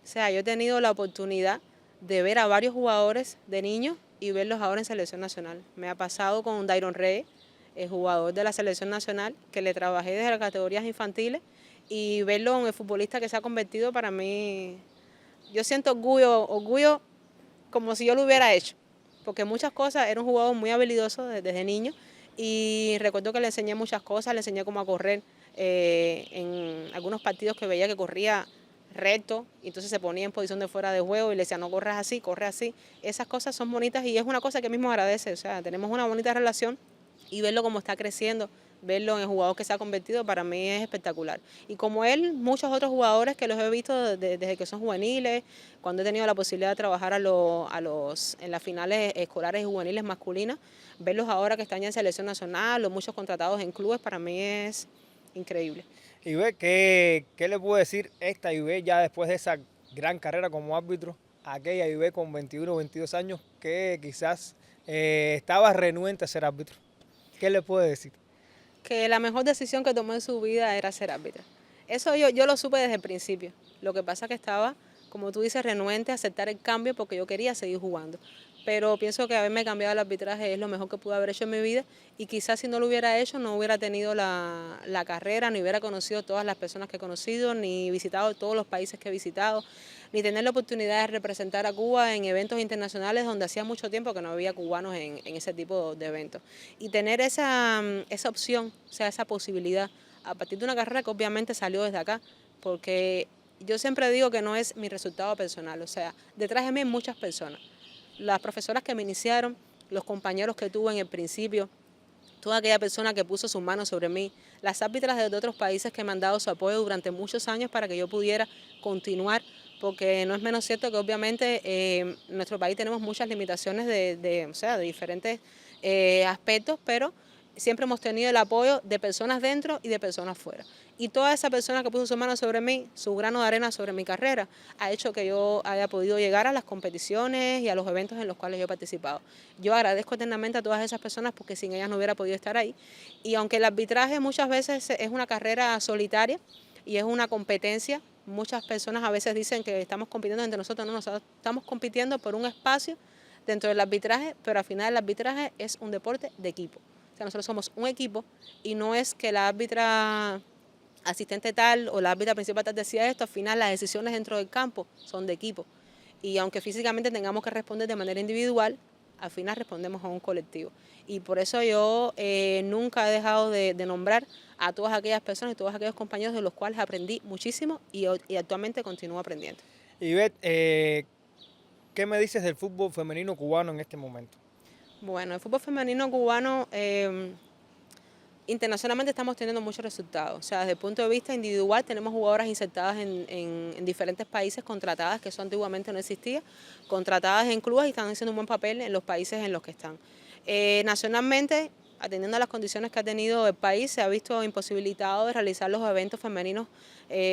O sea, yo he tenido la oportunidad de ver a varios jugadores de niños y verlos ahora en selección nacional. Me ha pasado con Dairon Reyes, el jugador de la selección nacional, que le trabajé desde las categorías infantiles, y verlo en el futbolista que se ha convertido para mí, yo siento orgullo como si yo lo hubiera hecho, porque muchas cosas, era un jugador muy habilidoso desde niño y recuerdo que le enseñé muchas cosas, le enseñé cómo a correr en algunos partidos que veía que corría recto, y entonces se ponía en posición de fuera de juego y le decía, no corras así, corre así. Esas cosas son bonitas y es una cosa que mismo agradece, o sea, tenemos una bonita relación y verlo cómo está creciendo, verlo en el jugador que se ha convertido, para mí es espectacular. Y como él, muchos otros jugadores que los he visto desde que son juveniles, cuando he tenido la posibilidad de trabajar en las finales escolares y juveniles masculinas, verlos ahora que están ya en selección nacional o muchos contratados en clubes, para mí es increíble. Ibe, ¿qué le puedo decir esta Ibe ya después de esa gran carrera como árbitro? Aquella Ibe con 21 o 22 años que quizás estaba renuente a ser árbitro. ¿Qué le puedo decir? Que la mejor decisión que tomó en su vida era ser árbitra. Eso yo lo supe desde el principio. Lo que pasa es que estaba, como tú dices, renuente a aceptar el cambio porque yo quería seguir jugando. Pero pienso que haberme cambiado el arbitraje es lo mejor que pude haber hecho en mi vida y quizás si no lo hubiera hecho no hubiera tenido la carrera, ni hubiera conocido todas las personas que he conocido, ni visitado todos los países que he visitado, ni tener la oportunidad de representar a Cuba en eventos internacionales donde hacía mucho tiempo que no había cubanos en ese tipo de eventos. Y tener esa opción, o sea, esa posibilidad, a partir de una carrera que obviamente salió desde acá, porque yo siempre digo que no es mi resultado personal, o sea, detrás de mí hay muchas personas. Las profesoras que me iniciaron, los compañeros que tuve en el principio, toda aquella persona que puso sus manos sobre mí, las árbitras de otros países que me han dado su apoyo durante muchos años para que yo pudiera continuar, porque no es menos cierto que obviamente en nuestro país tenemos muchas limitaciones o sea, de diferentes aspectos, pero siempre hemos tenido el apoyo de personas dentro y de personas fuera. Y toda esa persona que puso su mano sobre mí, su grano de arena sobre mi carrera, ha hecho que yo haya podido llegar a las competiciones y a los eventos en los cuales yo he participado. Yo agradezco eternamente a todas esas personas porque sin ellas no hubiera podido estar ahí. Y aunque el arbitraje muchas veces es una carrera solitaria y es una competencia, muchas personas a veces dicen que estamos compitiendo entre nosotros, no, nosotros estamos compitiendo por un espacio dentro del arbitraje, pero al final el arbitraje es un deporte de equipo. O sea, nosotros somos un equipo y no es que la árbitra asistente tal o la árbitra principal tal decía esto, al final las decisiones dentro del campo son de equipo. Y aunque físicamente tengamos que responder de manera individual, al final respondemos a un colectivo. Y por eso yo nunca he dejado de nombrar a todas aquellas personas y todos aquellos compañeros de los cuales aprendí muchísimo y actualmente continúo aprendiendo. Ivette, ¿qué me dices del fútbol femenino cubano en este momento? Bueno, el fútbol femenino cubano Internacionalmente estamos teniendo muchos resultados, o sea, desde el punto de vista individual tenemos jugadoras insertadas en diferentes países, contratadas, que eso antiguamente no existía, contratadas en clubes y están haciendo un buen papel en los países en los que están. Nacionalmente, atendiendo a las condiciones que ha tenido el país, se ha visto imposibilitado de realizar los eventos femeninos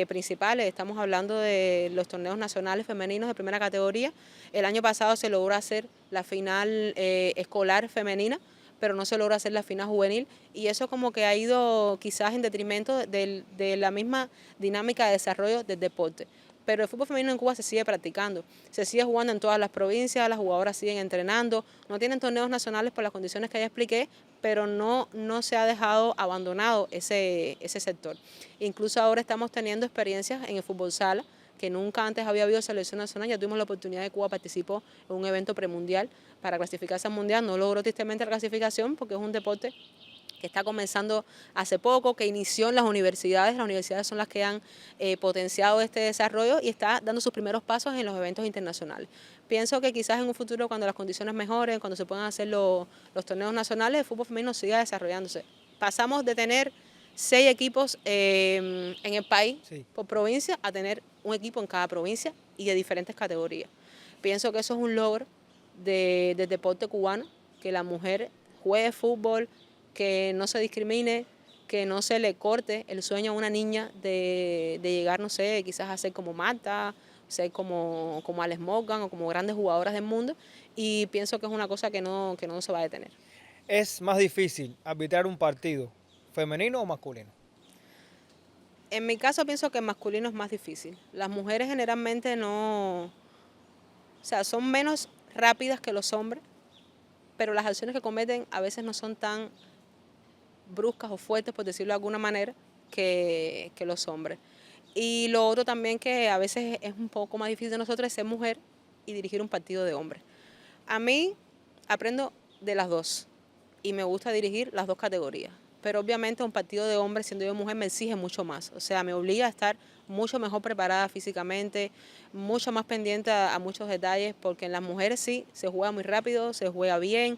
principales. Estamos hablando de los torneos nacionales femeninos de primera categoría. El año pasado se logró hacer la final escolar femenina, pero no se logra hacer la final juvenil, y eso como que ha ido quizás en detrimento de la misma dinámica de desarrollo del deporte. Pero el fútbol femenino en Cuba se sigue practicando, se sigue jugando en todas las provincias, las jugadoras siguen entrenando, no tienen torneos nacionales por las condiciones que ya expliqué, pero no se ha dejado abandonado ese sector. Incluso ahora estamos teniendo experiencias en el fútbol sala, que nunca antes había habido selección nacional. Ya tuvimos la oportunidad de Cuba participó en un evento premundial para clasificarse al mundial. No logró tristemente la clasificación porque es un deporte que está comenzando hace poco, que inició en las universidades. Las universidades son las que han potenciado este desarrollo y está dando sus primeros pasos en los eventos internacionales. Pienso que quizás en un futuro, cuando las condiciones mejoren, cuando se puedan hacer los torneos nacionales, el fútbol femenino siga desarrollándose. Pasamos de tener 6 equipos en el país, sí, por provincia, a tener un equipo en cada provincia y de diferentes categorías. Pienso que eso es un logro del deporte cubano, que la mujer juegue fútbol, que no se discrimine, que no se le corte el sueño a una niña de llegar, no sé, quizás a ser como Marta, ser como Alex Morgan o como grandes jugadoras del mundo, y pienso que es una cosa que no se va a detener. ¿Es más difícil arbitrar un partido femenino o masculino? En mi caso pienso que el masculino es más difícil. Las mujeres generalmente no, o sea, son menos rápidas que los hombres, pero las acciones que cometen a veces no son tan bruscas o fuertes, por decirlo de alguna manera, que los hombres. Y lo otro también, que a veces es un poco más difícil de nosotros, es ser mujer y dirigir un partido de hombres. A mí aprendo de las dos y me gusta dirigir las dos categorías. Pero obviamente un partido de hombres, siendo yo mujer, me exige mucho más. O sea, me obliga a estar mucho mejor preparada físicamente, mucho más pendiente a muchos detalles, porque en las mujeres sí, se juega muy rápido, se juega bien,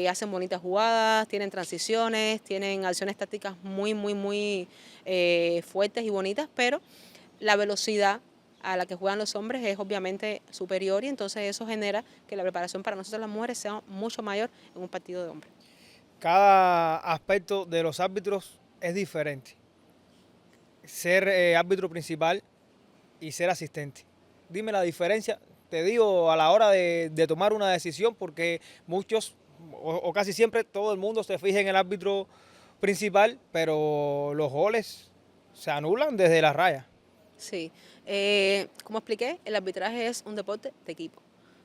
hacen bonitas jugadas, tienen transiciones, tienen acciones tácticas muy fuertes y bonitas, pero la velocidad a la que juegan los hombres es obviamente superior, y entonces eso genera que la preparación para nosotros las mujeres sea mucho mayor en un partido de hombres. Cada aspecto de los árbitros es diferente. Ser árbitro principal y ser asistente. Dime la diferencia, te digo, a la hora de tomar una decisión, porque muchos, o casi siempre, todo el mundo se fija en el árbitro principal, pero los goles se anulan desde la raya. Sí, como expliqué, el arbitraje es un deporte de equipo.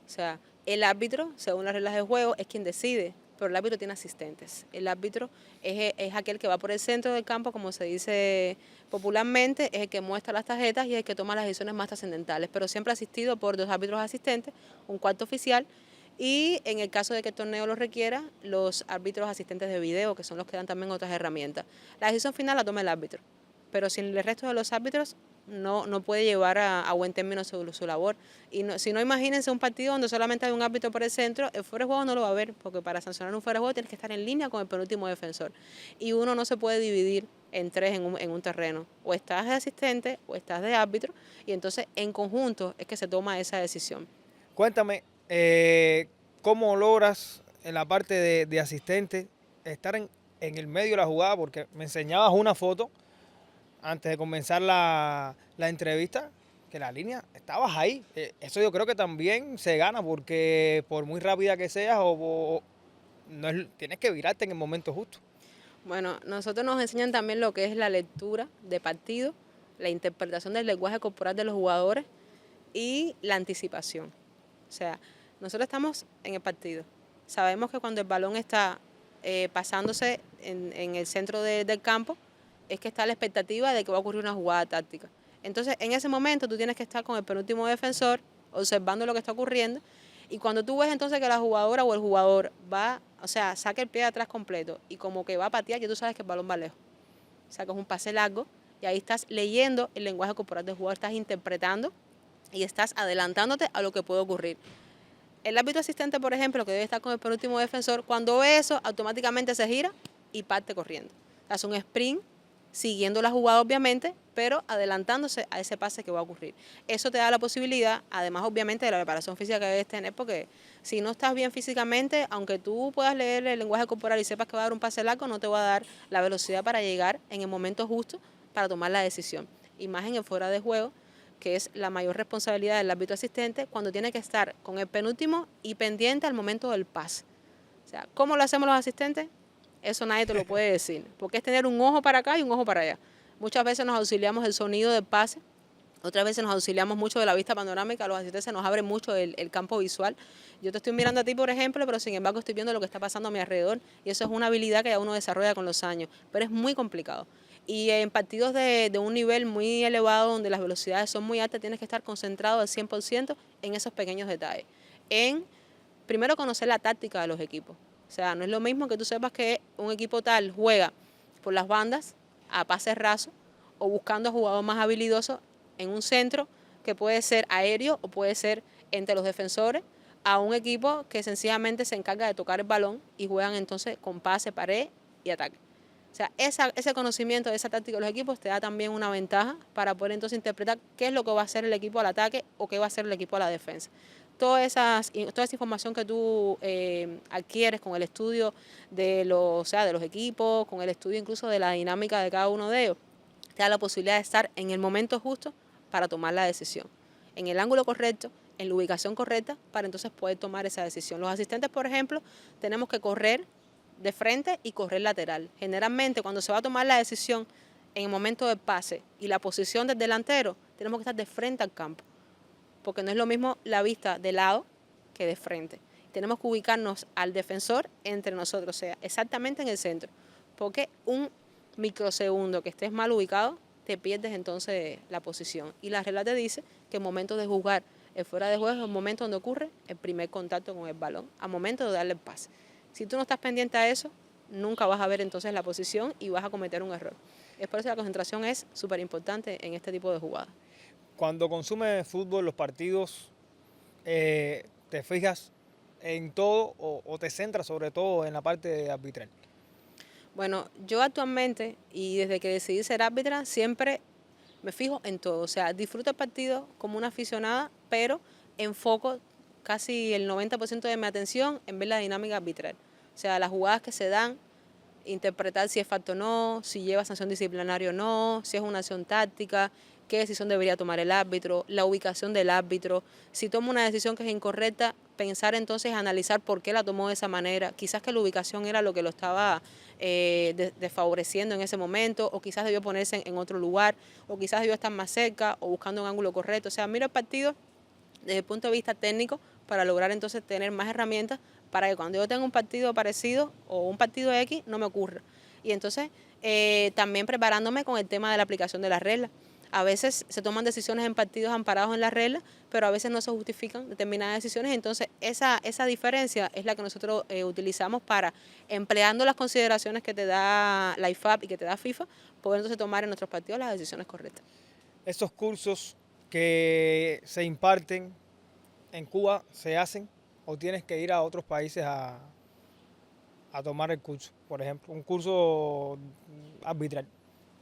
O sea, el árbitro, según las reglas del juego, es quien decide, pero el árbitro tiene asistentes. El árbitro es aquel que va por el centro del campo, como se dice popularmente, es el que muestra las tarjetas y es el que toma las decisiones más trascendentales, pero siempre asistido por 2 árbitros asistentes, un cuarto oficial, y en el caso de que el torneo lo requiera, los árbitros asistentes de video, que son los que dan también otras herramientas. La decisión final la toma el árbitro, pero sin el resto de los árbitros no puede llevar a buen término su labor. Y si no, imagínense un partido donde solamente hay un árbitro por el centro, el fuera de juego no lo va a ver, porque para sancionar un fuera de juego tienes que estar en línea con el penúltimo defensor. Y uno no se puede dividir en 3 en un terreno. O estás de asistente o estás de árbitro, y entonces en conjunto es que se toma esa decisión. Cuéntame, ¿cómo logras en la parte de asistente estar en el medio de la jugada? Porque me enseñabas una foto antes de comenzar la entrevista, que la línea estabas ahí. Eso yo creo que también se gana, porque por muy rápida que seas, no tienes que virarte en el momento justo. Bueno, nosotros nos enseñan también lo que es la lectura de partido, la interpretación del lenguaje corporal de los jugadores y la anticipación. O sea, nosotros estamos en el partido. Sabemos que cuando el balón está pasándose en el centro del campo, es que está la expectativa de que va a ocurrir una jugada táctica. Entonces, en ese momento tú tienes que estar con el penúltimo defensor, observando lo que está ocurriendo, y cuando tú ves entonces que la jugadora o el jugador va, o sea, saca el pie de atrás completo y como que va a patear, ya tú sabes que el balón va lejos. O sea, que es un pase largo, y ahí estás leyendo el lenguaje corporal del jugador, estás interpretando y estás adelantándote a lo que puede ocurrir. El árbitro asistente, por ejemplo, que debe estar con el penúltimo defensor, cuando ve eso, automáticamente se gira y parte corriendo. Hace un sprint siguiendo la jugada obviamente, pero adelantándose a ese pase que va a ocurrir. Eso te da la posibilidad, además obviamente de la preparación física que debes tener, porque si no estás bien físicamente, aunque tú puedas leer el lenguaje corporal y sepas que va a dar un pase largo, no te va a dar la velocidad para llegar en el momento justo para tomar la decisión. Y más en el fuera de juego, que es la mayor responsabilidad del árbitro asistente, cuando tiene que estar con el penúltimo y pendiente al momento del pase. O sea, ¿cómo lo hacemos los asistentes? Eso nadie te lo puede decir, porque es tener un ojo para acá y un ojo para allá. Muchas veces nos auxiliamos del sonido del pase, otras veces nos auxiliamos mucho de la vista panorámica, los asistentes se nos abre mucho el campo visual. Yo te estoy mirando a ti, por ejemplo, pero sin embargo estoy viendo lo que está pasando a mi alrededor y eso es una habilidad que ya uno desarrolla con los años, pero es muy complicado. Y en partidos de un nivel muy elevado, donde las velocidades son muy altas, tienes que estar concentrado al 100% en esos pequeños detalles. En, primero, conocer la táctica de los equipos. O sea, no es lo mismo que tú sepas que un equipo tal juega por las bandas, a pases rasos, o buscando a jugadores más habilidosos en un centro que puede ser aéreo o puede ser entre los defensores, a un equipo que sencillamente se encarga de tocar el balón y juegan entonces con pase, pared y ataque. O sea, ese conocimiento de esa táctica de los equipos te da también una ventaja para poder entonces interpretar qué es lo que va a hacer el equipo al ataque o qué va a hacer el equipo a la defensa. Toda esa información que tú adquieres con el estudio de los equipos, con el estudio incluso de la dinámica de cada uno de ellos, te da la posibilidad de estar en el momento justo para tomar la decisión, en el ángulo correcto, en la ubicación correcta, para entonces poder tomar esa decisión. Los asistentes, por ejemplo, tenemos que correr de frente y correr lateral. Generalmente, cuando se va a tomar la decisión en el momento del pase y la posición del delantero, tenemos que estar de frente al campo, porque no es lo mismo la vista de lado que de frente. Tenemos que ubicarnos al defensor entre nosotros, o sea, exactamente en el centro, porque un microsegundo que estés mal ubicado, te pierdes entonces la posición. Y la regla te dice que el momento de jugar el fuera de juego es el momento donde ocurre el primer contacto con el balón, al momento de darle el pase. Si tú no estás pendiente a eso, nunca vas a ver entonces la posición y vas a cometer un error. Es por eso que la concentración es súper importante en este tipo de jugadas. Cuando consumes fútbol, los partidos, ¿te fijas en todo o te centras sobre todo en la parte arbitral? Bueno, yo actualmente y desde que decidí ser árbitra siempre me fijo en todo. O sea, disfruto el partido como una aficionada, pero enfoco casi el 90% de mi atención en ver la dinámica arbitral. O sea, las jugadas que se dan, interpretar si es falta o no, si lleva sanción disciplinaria o no, si es una acción táctica, qué decisión debería tomar el árbitro, la ubicación del árbitro. Si toma una decisión que es incorrecta, pensar entonces, analizar por qué la tomó de esa manera. Quizás que la ubicación era lo que lo estaba desfavoreciendo en ese momento, o quizás debió ponerse en otro lugar, o quizás debió estar más cerca, o buscando un ángulo correcto. O sea, miro el partido desde el punto de vista técnico para lograr entonces tener más herramientas para que cuando yo tenga un partido parecido o un partido X no me ocurra. Y entonces también preparándome con el tema de la aplicación de las reglas. A veces se toman decisiones en partidos amparados en las reglas, pero a veces no se justifican determinadas decisiones. Entonces esa diferencia es la que nosotros utilizamos para, empleando las consideraciones que te da la IFAB y que te da FIFA, poder entonces tomar en nuestros partidos las decisiones correctas. Esos cursos que se imparten en Cuba se hacen o tienes que ir a otros países a tomar el curso, por ejemplo, un curso arbitral.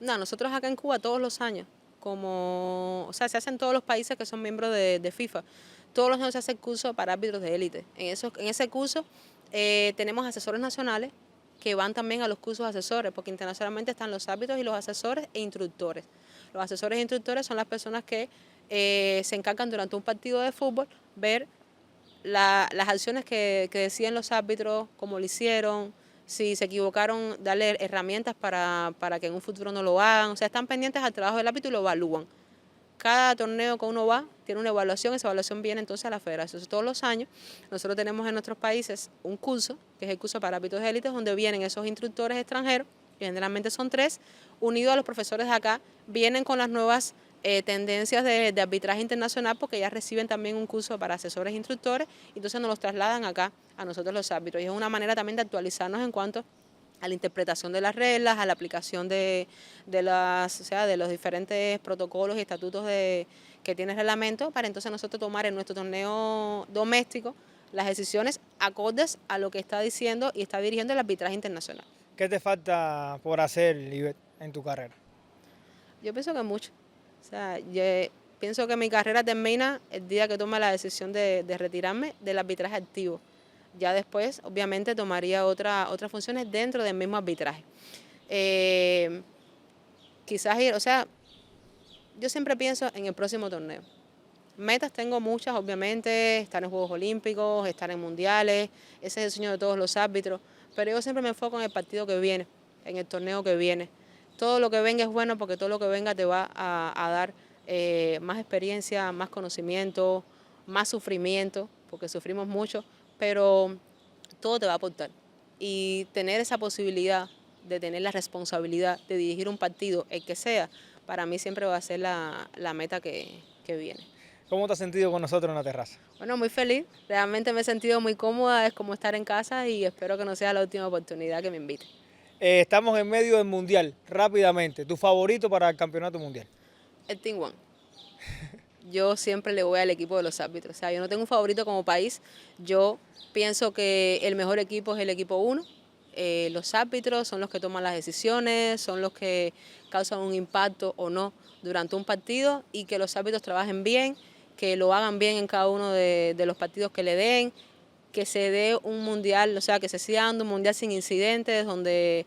No, nosotros acá en Cuba todos los años, o sea, se hace en todos los países que son miembros de FIFA. Todos los años se hace el curso para árbitros de élite. En ese curso tenemos asesores nacionales que van también a los cursos asesores, porque internacionalmente están los árbitros y los asesores e instructores. Los asesores e instructores son las personas que se encargan durante un partido de fútbol ver las acciones que deciden los árbitros, cómo lo hicieron, si se equivocaron, darle herramientas para que en un futuro no lo hagan. O sea, están pendientes al trabajo del árbitro y lo evalúan. Cada torneo que uno va tiene una evaluación, esa evaluación viene entonces a la federación. Todos los años nosotros tenemos en nuestros países un curso, que es el curso para árbitros de élite, donde vienen esos instructores extranjeros, que generalmente son 3, unidos a los profesores de acá, vienen con las nuevas tendencias de arbitraje internacional, porque ya reciben también un curso para asesores e instructores, y entonces nos los trasladan acá a nosotros los árbitros. Y es una manera también de actualizarnos en cuanto a la interpretación de las reglas, a la aplicación de los diferentes protocolos y estatutos que tiene el reglamento, para entonces nosotros tomar en nuestro torneo doméstico las decisiones acordes a lo que está diciendo y está dirigiendo el arbitraje internacional. ¿Qué te falta por hacer, Ivette, en tu carrera? Yo pienso que mucho. O sea, yo pienso que mi carrera termina el día que tome la decisión de retirarme del arbitraje activo. Ya después, obviamente, tomaría otras funciones dentro del mismo arbitraje. Quizás ir, o sea, yo siempre pienso en el próximo torneo. Metas tengo muchas, obviamente, estar en Juegos Olímpicos, estar en Mundiales, ese es el sueño de todos los árbitros, pero yo siempre me enfoco en el partido que viene, en el torneo que viene. Todo lo que venga es bueno porque todo lo que venga te va a dar más experiencia, más conocimiento, más sufrimiento, porque sufrimos mucho, pero todo te va a aportar. Y tener esa posibilidad de tener la responsabilidad de dirigir un partido, el que sea, para mí siempre va a ser la meta que viene. ¿Cómo te has sentido con nosotros en la terraza? Bueno, muy feliz, realmente me he sentido muy cómoda, es como estar en casa y espero que no sea la última oportunidad que me invite. Estamos en medio del Mundial, rápidamente. ¿Tu favorito para el Campeonato Mundial? El Team One. Yo siempre le voy al equipo de los árbitros, o sea, yo no tengo un favorito como país, yo pienso que el mejor equipo es el equipo 1. Los árbitros son los que toman las decisiones, son los que causan un impacto o no durante un partido y que los árbitros trabajen bien, que lo hagan bien en cada uno de los partidos que le den, que se dé un mundial, o sea, que se siga dando un mundial sin incidentes, donde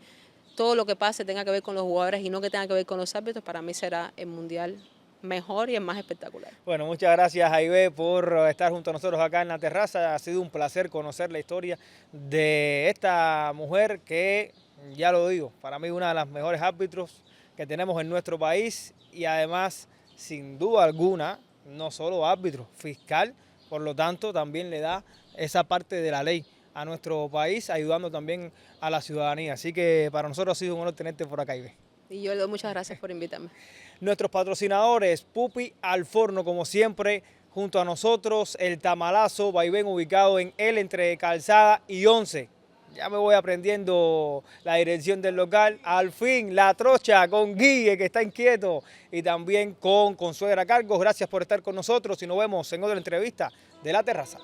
todo lo que pase tenga que ver con los jugadores y no que tenga que ver con los árbitros. Para mí será el mundial mejor y el más espectacular. Bueno, muchas gracias, Ivette, por estar junto a nosotros acá en la terraza. Ha sido un placer conocer la historia de esta mujer que, ya lo digo, para mí una de las mejores árbitros que tenemos en nuestro país y además, sin duda alguna, no solo árbitro, fiscal, por lo tanto también le da esa parte de la ley a nuestro país, ayudando también a la ciudadanía. Así que para nosotros ha sido un honor tenerte por acá, Ivette. Y yo le doy muchas gracias por invitarme. Nuestros patrocinadores, Pupi al Forno, como siempre, junto a nosotros, el Tamalazo, vaivén ubicado en el entre Calzada y 11. Ya me voy aprendiendo la dirección del local. Al fin, La Trocha con Guille, que está inquieto, y también con Consuegra Cargos. Gracias por estar con nosotros y nos vemos en otra entrevista de La Terraza.